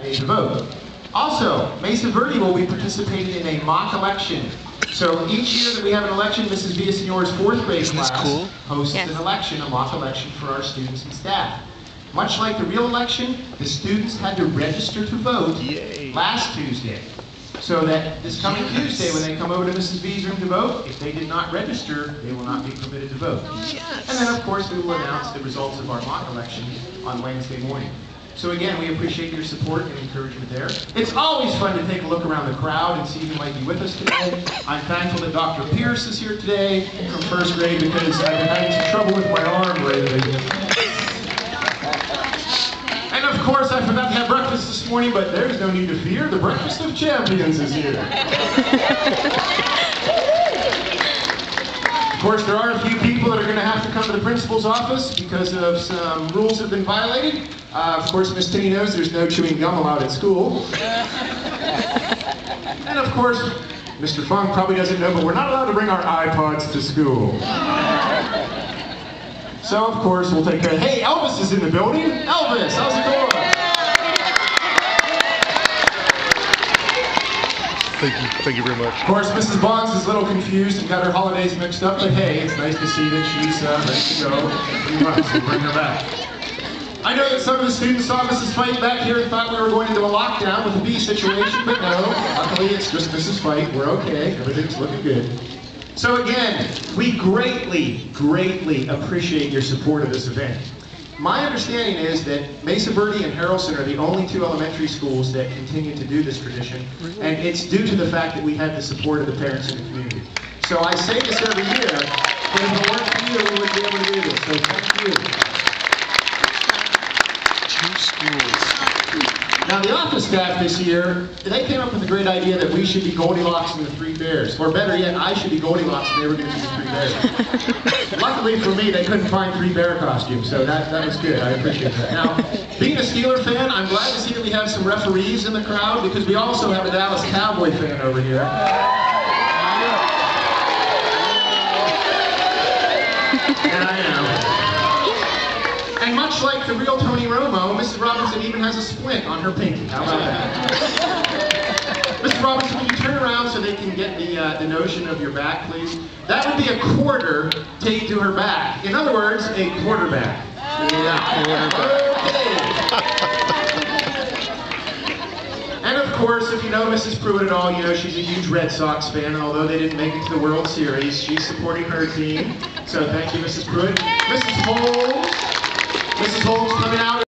made to vote. Also, Mesa Verde will be participating in a mock election. So each year that we have an election, Mrs. Villaseñor's fourth grade class hosts an election, a mock election for our students and staff. Much like the real election, the students had to register to vote last Tuesday. So that this coming Tuesday, when they come over to Mrs. V's room to vote, if they did not register, they will not be permitted to vote. And then, of course, we will announce the results of our mock election on Wednesday morning. So again, we appreciate your support and encouragement there. It's always fun to take a look around the crowd and see who might be with us today. I'm thankful that Dr. Pierce is here today from first grade because I've been having some trouble with my arm lately. And of course, I forgot to have breakfast this morning, but there's no need to fear. The Breakfast of Champions is here. Of course, there are a few people that are going to have to come to the principal's office because of some rules that have been violated. Of course, Miss Tinney knows there's no chewing gum allowed at school. And of course, Mr. Funk probably doesn't know, but we're not allowed to bring our iPods to school. So, of course, we'll take care of it. Hey, Elvis is in the building. Elvis, how's it going? Thank you very much. Of course, Mrs. Bonds is a little confused and got her holidays mixed up, but hey, it's nice to see that she's ready to go in 3 months. We'll bring her back. I know that some of the students saw Mrs. Fite back here and thought we were going into a lockdown with the bee situation, but no, luckily it's just Mrs. Fite. We're okay. Everything's looking good. So again, we greatly appreciate your support of this event. My understanding is that Mesa Verde and Harrelson are the only 2 elementary schools that continue to do this tradition, and it's due to the fact that we had the support of the parents in the community. So I say this every year, but if it weren't for you, we wouldn't be able to do this, so thank you. 2 schools. Now the office staff this year, they came up with the great idea that we should be Goldilocks and the 3 bears. Or better yet, I should be Goldilocks and they were going to be the 3 bears. Luckily for me, they couldn't find 3 bear costumes, so that was good. I appreciate that. Now, being a Steeler fan, I'm glad to see that we have some referees in the crowd because we also have a Dallas Cowboy fan over here. And I know. And much like the real Tony Romo, Mrs. Robinson even has a splint on her pinky. How about that? Mrs. Robinson, will you turn around so they can get the notion of your back, please? That would be a quarter taped to her back. In other words, a quarterback. Yeah. Okay. And of course, if you know Mrs. Pruitt at all, you know she's a huge Red Sox fan, and although they didn't make it to the World Series, she's supporting her team. So thank you, Mrs. Pruitt. Mrs. Holmes coming out.